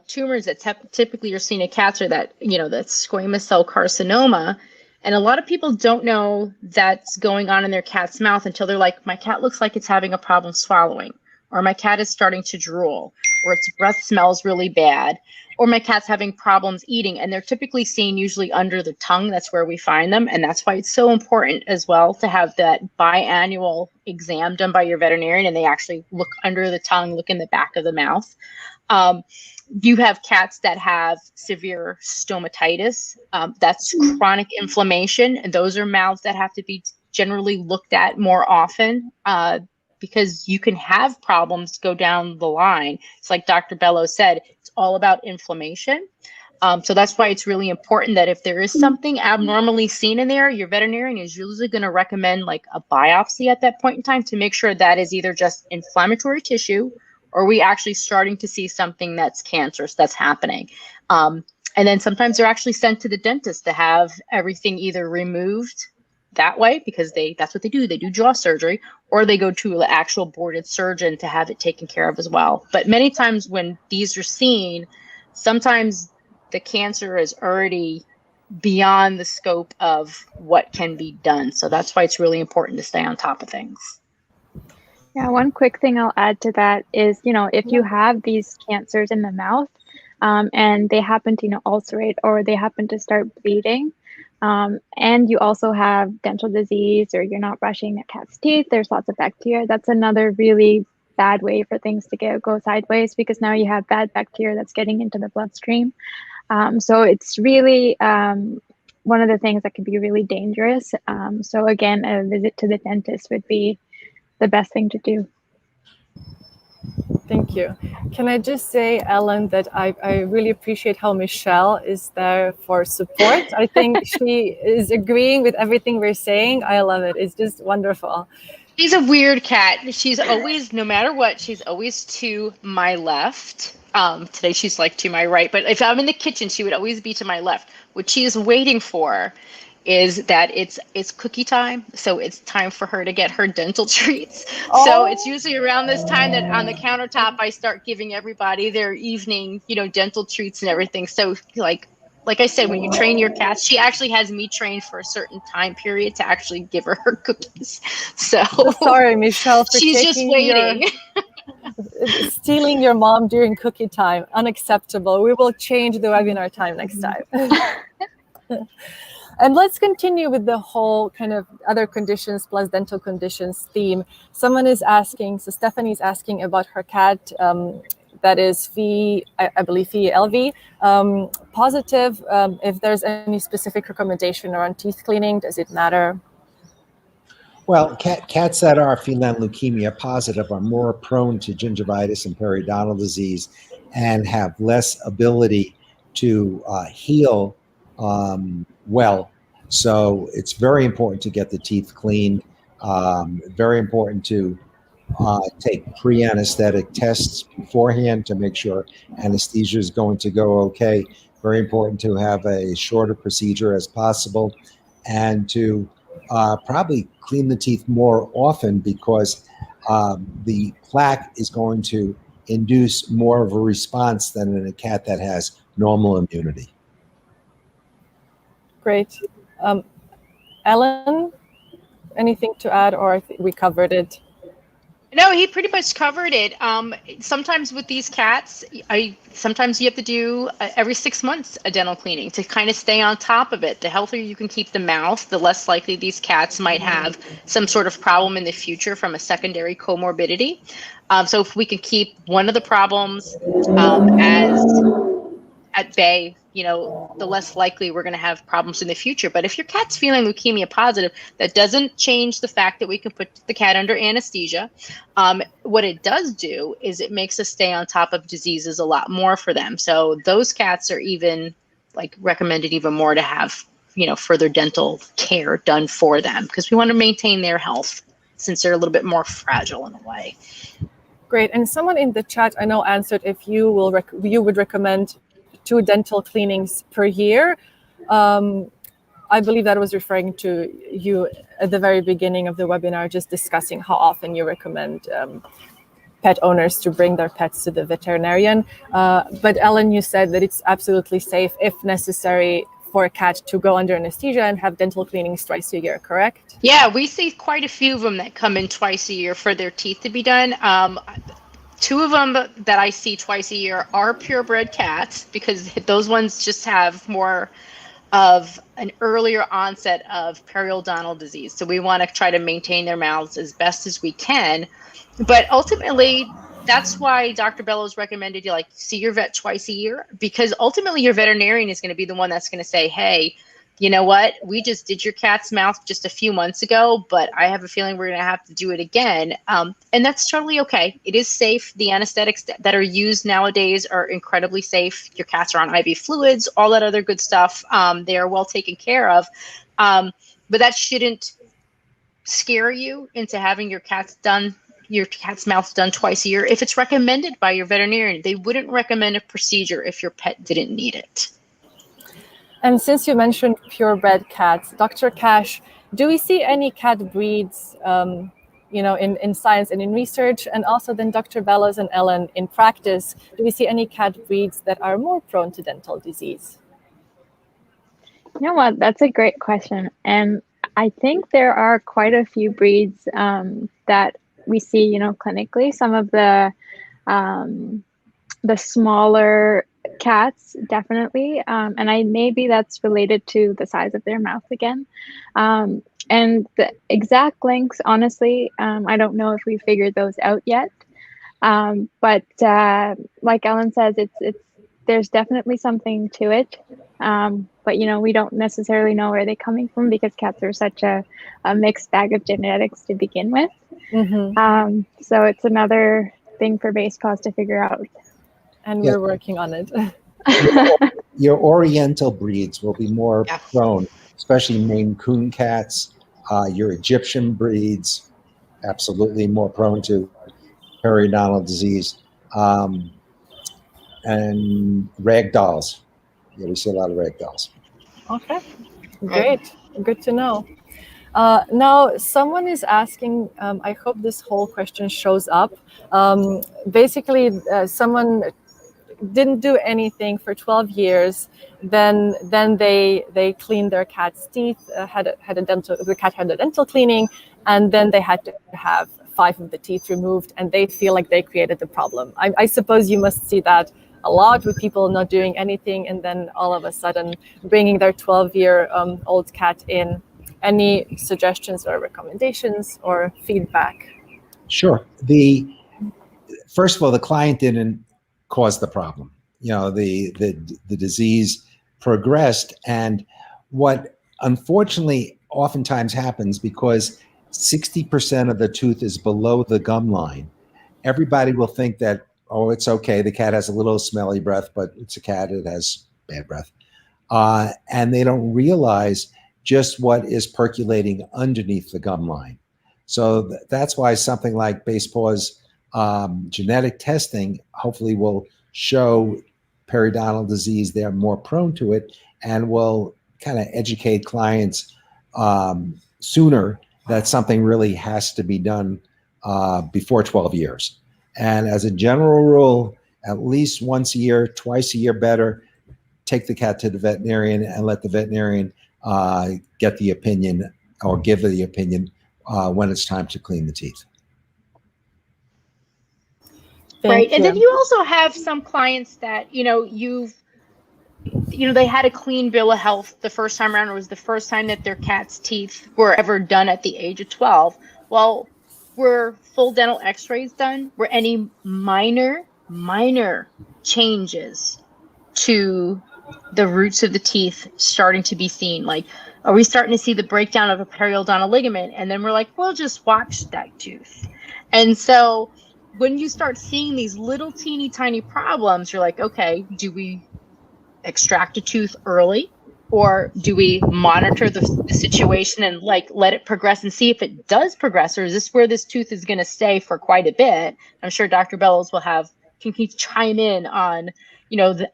tumors that typically are seen in cats are that squamous cell carcinoma. And a lot of people don't know that's going on in their cat's mouth until they're like, my cat looks like it's having a problem swallowing, or my cat is starting to drool, or its breath smells really bad, or my cat's having problems eating. And they're typically seen usually under the tongue. That's where we find them. And that's why it's so important as well to have that biannual exam done by your veterinarian, and they actually look under the tongue, look in the back of the mouth. You have cats that have severe stomatitis. That's chronic inflammation. And those are mouths that have to be generally looked at more often because you can have problems go down the line. It's like Dr. Bellows said, it's all about inflammation. So that's why it's really important that if there is something abnormally seen in there, your veterinarian is usually going to recommend like a biopsy at that point in time to make sure that is either just inflammatory tissue, or are we actually starting to see something that's cancerous that's happening? And then sometimes they're actually sent to the dentist to have everything either removed that way, because that's what they do. They do jaw surgery, or they go to an actual boarded surgeon to have it taken care of as well. But many times when these are seen, sometimes the cancer is already beyond the scope of what can be done. So that's why it's really important to stay on top of things. Yeah, one quick thing I'll add to that is, if you have these cancers in the mouth and they happen to, ulcerate, or they happen to start bleeding, and you also have dental disease, or you're not brushing the cat's teeth, there's lots of bacteria. That's another really bad way for things to go sideways, because now you have bad bacteria that's getting into the bloodstream. So it's really one of the things that can be really dangerous. So again, a visit to the dentist would be the best thing to do. Thank you. Can I just say, Ellen, that I really appreciate how Michelle is there for support. I think she is agreeing with everything we're saying. I love it. It's just wonderful. She's a weird cat. She's always, no matter what, she's always to my left. Today she's like to my right, but if I'm in the kitchen, she would always be to my left. What she is waiting for is that it's cookie time. So it's time for her to get her dental treats. Oh. So it's usually around this time that on the countertop, I start giving everybody their evening, dental treats and everything. So like I said, when you train your cats, she actually has me trained for a certain time period to actually give her cookies. So sorry, Michelle, for she's just waiting. Stealing your mom during cookie time, unacceptable. We will change the webinar time next time. And let's continue with the whole kind of other conditions plus dental conditions theme. Someone is asking, so Stephanie's asking about her cat that is I believe VLV positive. If there's any specific recommendation around teeth cleaning, does it matter? Well, cats that are feline leukemia positive are more prone to gingivitis and periodontal disease and have less ability to heal well. So it's very important to get the teeth cleaned, very important to take pre-anesthetic tests beforehand to make sure anesthesia is going to go okay. Very important to have a shorter procedure as possible, and to probably clean the teeth more often, because the plaque is going to induce more of a response than in a cat that has normal immunity. Great. Ellen, anything to add, or I think we covered it? No, he pretty much covered it. Sometimes with these cats, sometimes you have to do every 6 months a dental cleaning to kind of stay on top of it. The healthier you can keep the mouth, the less likely these cats might have some sort of problem in the future from a secondary comorbidity. So if we can keep one of the problems as at bay, the less likely we're going to have problems in the future. But if your cat's feeling leukemia positive, that doesn't change the fact that we can put the cat under anesthesia. What it does do is it makes us stay on top of diseases a lot more for them. So those cats are even recommended even more to have, further dental care done for them, because we want to maintain their health since they're a little bit more fragile in a way. Great. And someone in the chat, I know, answered if you would recommend 2 dental cleanings per year. I believe that was referring to you at the very beginning of the webinar, just discussing how often you recommend pet owners to bring their pets to the veterinarian. But Ellen, you said that it's absolutely safe, if necessary, for a cat to go under anesthesia and have dental cleanings twice a year, correct? Yeah, we see quite a few of them that come in twice a year for their teeth to be done. 2 of them that I see twice a year are purebred cats, because those ones just have more of an earlier onset of periodontal disease. So we want to try to maintain their mouths as best as we can. But ultimately, that's why Dr. Bellows recommended you see your vet twice a year, because ultimately your veterinarian is going to be the one that's going to say, hey, you know what, we just did your cat's mouth just a few months ago, but I have a feeling we're going to have to do it again. And that's totally okay. It is safe. The anesthetics that are used nowadays are incredibly safe. Your cats are on IV fluids, all that other good stuff. They are well taken care of. But that shouldn't scare you into having your cat's mouth done twice a year. If it's recommended by your veterinarian, they wouldn't recommend a procedure if your pet didn't need it. And since you mentioned purebred cats, Dr. Cash, do we see any cat breeds, in science and in research? And also then Dr. Bellows and Ellen, in practice, do we see any cat breeds that are more prone to dental disease? You know what? That's a great question. And I think there are quite a few breeds that we see, clinically. Some of the smaller cats, definitely, and maybe that's related to the size of their mouth again, and the exact lengths, honestly, I don't know if we figured those out yet, but like Ellen says, it's there's definitely something to it, but we don't necessarily know where they're coming from, because cats are such a mixed bag of genetics to begin with. So it's another thing for base calls to figure out. And we're working on it. Your Oriental breeds will be more prone, especially Maine Coon cats. Your Egyptian breeds, absolutely more prone to periodontal disease. And ragdolls. Yeah, we see a lot of ragdolls. Okay, great. Good to know. Now, someone is asking, I hope this whole question shows up. Basically, someone didn't do anything for 12 years. Then they cleaned their cat's teeth, the cat had a dental cleaning, and then they had to have 5 of the teeth removed, and they feel like they created the problem. I suppose you must see that a lot with people not doing anything, and then all of a sudden bringing their 12-year-old cat in. Any suggestions or recommendations or feedback? Sure. First of all, the client didn't cause the problem. The disease progressed, and what unfortunately oftentimes happens, because 60% of the tooth is below the gum line, everybody will think that, oh, it's okay, the cat has a little smelly breath, but it's a cat, it has bad breath. And they don't realize just what is percolating underneath the gum line. So that's why something like base pause genetic testing hopefully will show periodontal disease. They're more prone to it, and will kind of educate clients sooner that something really has to be done before 12 years. And as a general rule, at least once a year, twice a year better, take the cat to the veterinarian and let the veterinarian get the opinion or give the opinion when it's time to clean the teeth. Right. And then you also have some clients that, they had a clean bill of health the first time around. It was the first time that their cat's teeth were ever done at the age of 12. Well, were full dental x-rays done? Were any minor changes to the roots of the teeth starting to be seen? Like, are we starting to see the breakdown of a periodontal ligament? And then we're like, we'll just watch that tooth. And so when you start seeing these little teeny tiny problems, you're like, okay, do we extract a tooth early, or do we monitor the situation and like let it progress and see if it does progress, or is this where this tooth is going to stay for quite a bit? I'm sure Dr. Bellows can chime in on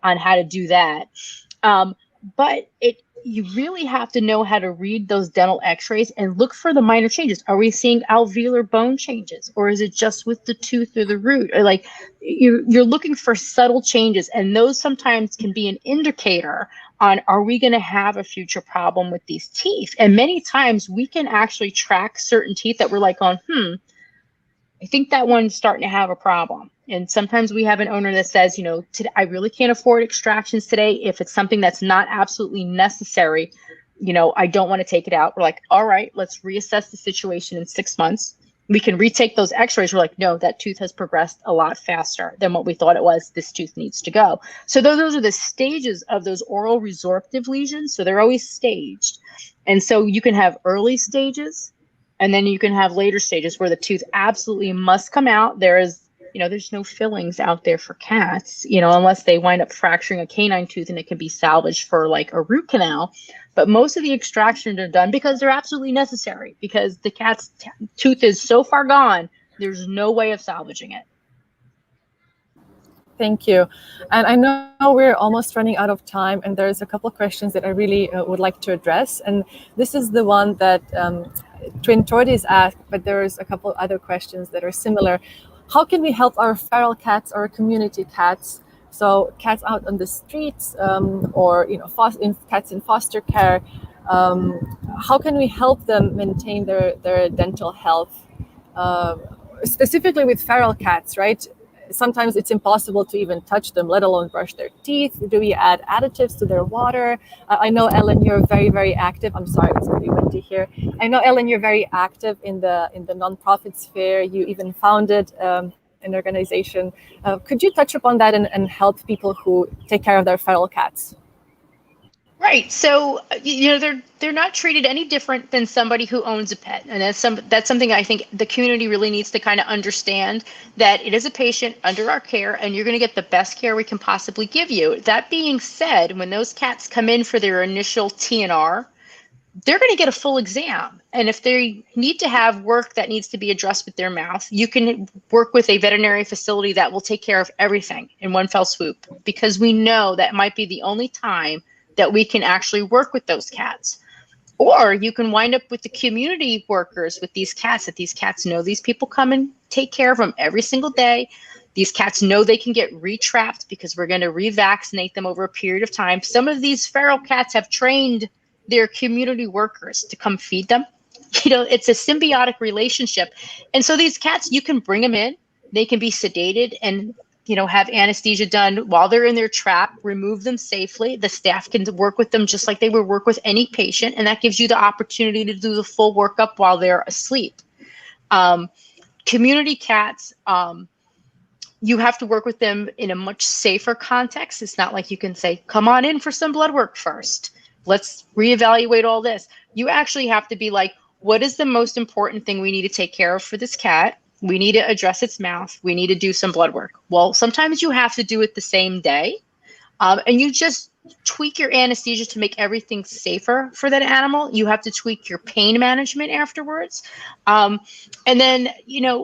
on how to do that. But you really have to know how to read those dental x-rays and look for the minor changes. Are we seeing alveolar bone changes, or is it just with the tooth or the root? Or like you're looking for subtle changes, and those sometimes can be an indicator on, are we going to have a future problem with these teeth? And many times we can actually track certain teeth that we're like, I think that one's starting to have a problem. And sometimes we have an owner that says, today, I really can't afford extractions today. If it's something that's not absolutely necessary, I don't want to take it out. We're like, all right, let's reassess the situation in 6 months. We can retake those x-rays. We're like, no, that tooth has progressed a lot faster than what we thought it was. This tooth needs to go. So those are the stages of those oral resorptive lesions. So they're always staged. And so you can have early stages, and then you can have later stages where the tooth absolutely must come out. There's no fillings out there for cats, unless they wind up fracturing a canine tooth and it can be salvaged for like a root canal. But most of the extractions are done because they're absolutely necessary, because the cat's tooth is so far gone, there's no way of salvaging it. Thank you. And I know we're almost running out of time, and there's a couple of questions that I really would like to address. And this is the one that Twin Tortoise asked, but there's a couple other questions that are similar. How can we help our feral cats or community cats? So cats out on the streets, or cats in foster care. How can we help them maintain their dental health? Specifically with feral cats, right? Sometimes it's impossible to even touch them, let alone brush their teeth. Do we add additives to their water? I know, Ellen, you're very, very active. I'm sorry, it's really windy here. I know, Ellen, you're very active in the nonprofit sphere. You even founded an organization. Could you touch upon that and help people who take care of their feral cats? Right. So, they're not treated any different than somebody who owns a pet. And that's something I think the community really needs to kind of understand, that it is a patient under our care, and you're going to get the best care we can possibly give you. That being said, when those cats come in for their initial TNR, they're going to get a full exam. And if they need to have work that needs to be addressed with their mouth, you can work with a veterinary facility that will take care of everything in one fell swoop, because we know that might be the only time that we can actually work with those cats. Or you can wind up with the community workers with these cats, that these cats know these people come and take care of them every single day. These cats know they can get retrapped because we're going to revaccinate them over a period of time. Some of these feral cats have trained their community workers to come feed them. It's a symbiotic relationship. And so these cats, you can bring them in, they can be sedated and have anesthesia done while they're in their trap, remove them safely. The staff can work with them just like they would work with any patient, and that gives you the opportunity to do the full workup while they're asleep. Community cats, you have to work with them in a much safer context. It's not like you can say, come on in for some blood work first. Let's reevaluate all this. You actually have to be like, what is the most important thing we need to take care of for this cat? We need to address its mouth. We need to do some blood work. Well, sometimes you have to do it the same day. And you just tweak your anesthesia to make everything safer for that animal. You have to tweak your pain management afterwards. And then,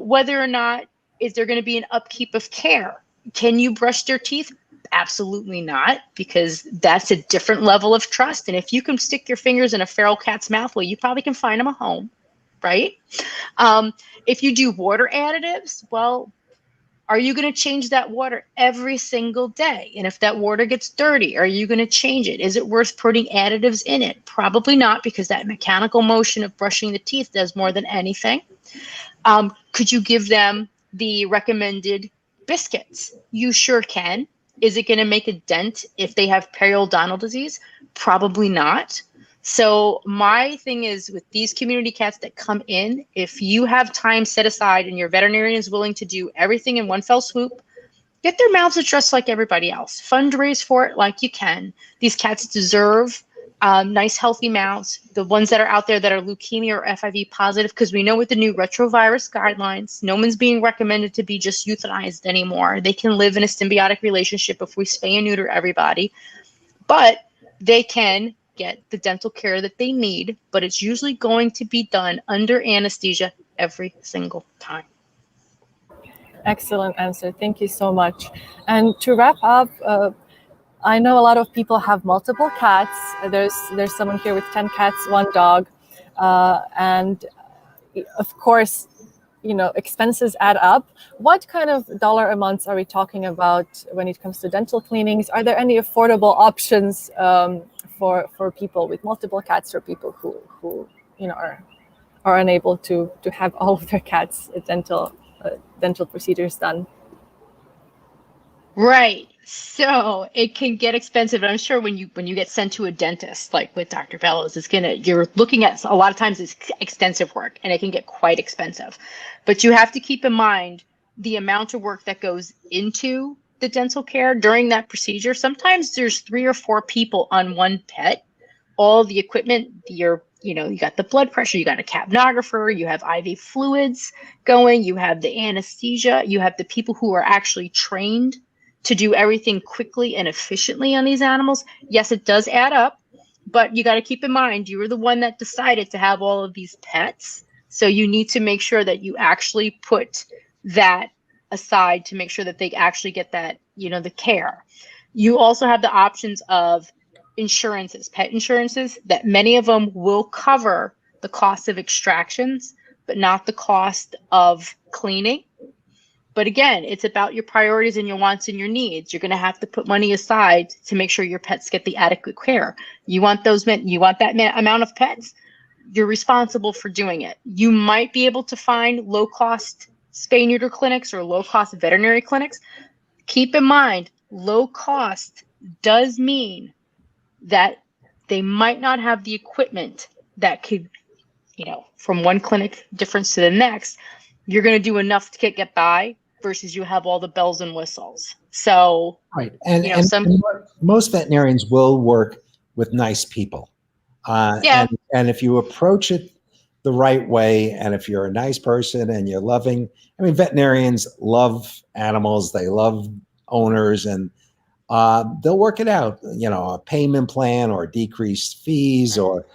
whether or not is there going to be an upkeep of care? Can you brush their teeth? Absolutely not, because that's a different level of trust. And if you can stick your fingers in a feral cat's mouth, well, you probably can find them a home, right? If you do water additives, well, are you going to change that water every single day? And if that water gets dirty, are you going to change it? Is it worth putting additives in it? Probably not, because that mechanical motion of brushing the teeth does more than anything. Could you give them the recommended biscuits? You sure can. Is it going to make a dent if they have periodontal disease? Probably not. So my thing is, with these community cats that come in, if you have time set aside and your veterinarian is willing to do everything in one fell swoop, get their mouths addressed like everybody else. Fundraise for it like you can. These cats deserve nice, healthy mouths. The ones that are out there that are leukemia or FIV positive, because we know with the new retrovirus guidelines, no one's being recommended to be just euthanized anymore. They can live in a symbiotic relationship if we spay and neuter everybody, but they can get the dental care that they need, but it's usually going to be done under anesthesia every single time. Excellent answer. Thank you so much. And to wrap up, I know a lot of people have multiple cats. There's someone here with 10 cats, 1 dog. And of course, expenses add up. What kind of dollar amounts are we talking about when it comes to dental cleanings? Are there any affordable options for people with multiple cats, or people who are unable to have all of their cats dental procedures done? Right. So it can get expensive. And I'm sure when you get sent to a dentist, like with Dr. Bellows, you're looking at, a lot of times it's extensive work, and it can get quite expensive. But you have to keep in mind the amount of work that goes into the dental care during that procedure. Sometimes there's 3 or 4 people on one pet. All the equipment, you got the blood pressure, you got a capnographer, you have IV fluids going, you have the anesthesia, you have the people who are actually trained to do everything quickly and efficiently on these animals. Yes, it does add up, but you got to keep in mind, you were the one that decided to have all of these pets. So you need to make sure that you actually put that aside to make sure that they actually get that, the care. You also have the options of insurances, pet insurances, that many of them will cover the cost of extractions, but not the cost of cleaning. But again, it's about your priorities and your wants and your needs. You're going to have to put money aside to make sure your pets get the adequate care. You want that amount of pets, you're responsible for doing it. You might be able to find low-cost spay-neuter clinics or low-cost veterinary clinics. Keep in mind, low cost does mean that they might not have the equipment that could, from one clinic difference to the next, you're going to do enough to get by versus you have all the bells and whistles. So, right. And most veterinarians will work with nice people. And if you approach it the right way, and if you're a nice person and you're loving, veterinarians love animals, they love owners, and they'll work it out, a payment plan or decreased fees, or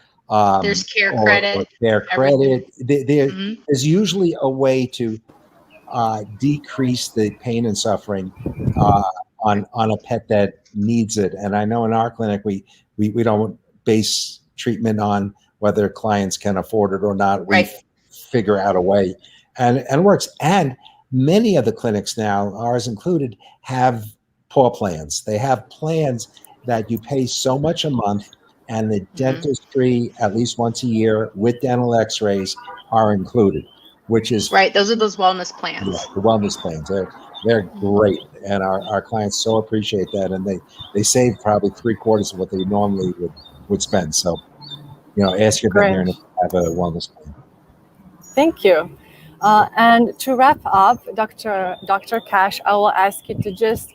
there's care credit. Or care credit. There's usually a way to decrease the pain and suffering on a pet that needs it. And I know in our clinic, we don't base treatment on whether clients can afford it or not. We figure out a way, and it works. And many of the clinics now, ours included, have paw plans. They have plans that you pay so much a month, and the dentistry at least once a year with dental x-rays are included, which is right. Those are those wellness plans. Yeah, the wellness plans. They're great. And our clients so appreciate that. And they save probably 3/4 of what they normally would spend. So, ask your veterinarian to have a wellness plan. Thank you. And to wrap up, Dr. Cash, I will ask you to just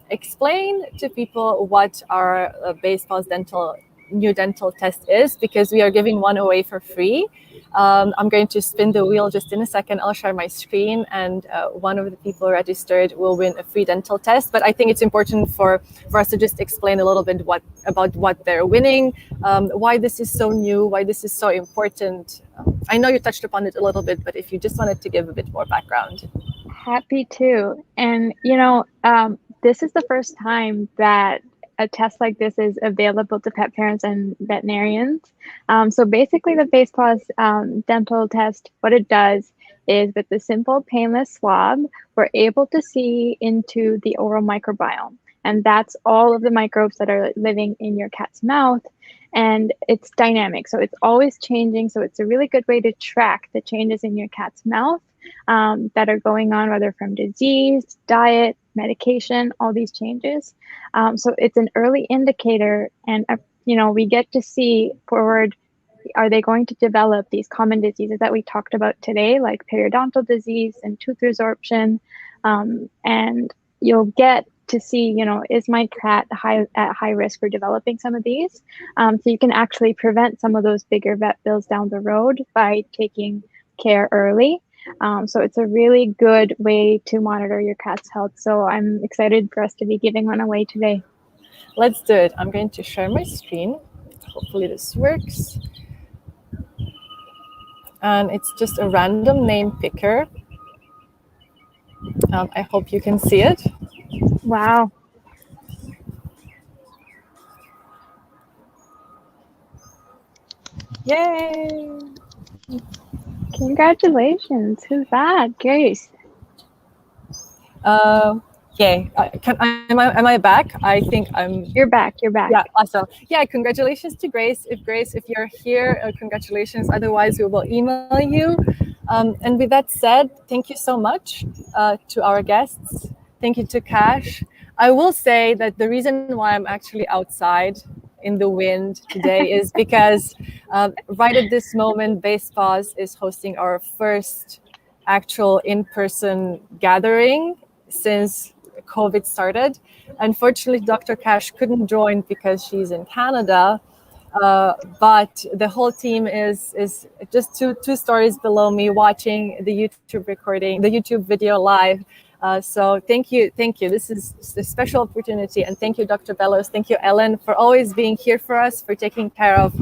explain to people what our Base Pulse new dental test is, because we are giving one away for free. I'm going to spin the wheel just in a second. I'll share my screen, and one of the people registered will win a free dental test. But I think it's important for us to just explain a little bit about what they're winning, why this is so new, why this is so important. I know you touched upon it a little bit, but if you just wanted to give a bit more background. Happy to. And, this is the first time that a test like this is available to pet parents and veterinarians. So basically the face pause dental test, what it does is with the simple painless swab, we're able to see into the oral microbiome. And that's all of the microbes that are living in your cat's mouth. And it's dynamic, so it's always changing. So it's a really good way to track the changes in your cat's mouth that are going on, whether from disease, diet, medication, all these changes. So it's an early indicator, and we get to see forward, are they going to develop these common diseases that we talked about today, like periodontal disease and tooth resorption, and you'll get to see, is my cat at high risk for developing some of these? So you can actually prevent some of those bigger vet bills down the road by taking care early. So it's a really good way to monitor your cat's health. So I'm excited for us to be giving one away today. Let's do it. I'm going to share my screen. Hopefully this works. And it's just a random name picker. I hope you can see it. Wow. Yay! Congratulations. Who's that? Grace. Yay. Am I back? I think I'm... You're back. Yeah, awesome. Yeah, congratulations to Grace. If you're here, congratulations. Otherwise, we will email you. And with that said, thank you so much to our guests. Thank you to Cash. I will say that the reason why I'm actually outside in the wind today is because right at this moment, Base Pause is hosting our first actual in-person gathering since COVID started. Unfortunately, Dr. Cash couldn't join because she's in Canada, but the whole team is just two stories below me watching the YouTube recording, the YouTube video live. So thank you. This is a special opportunity, and thank you, Dr. Bellows. Thank you, Ellen, for always being here for us, for taking care of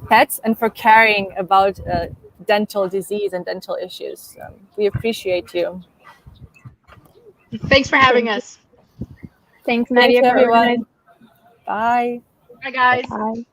pets, and for caring about dental disease and dental issues. We appreciate you. Thanks for having us. Thanks, Nadia. Thanks, everyone. Bye. Bye, guys. Bye.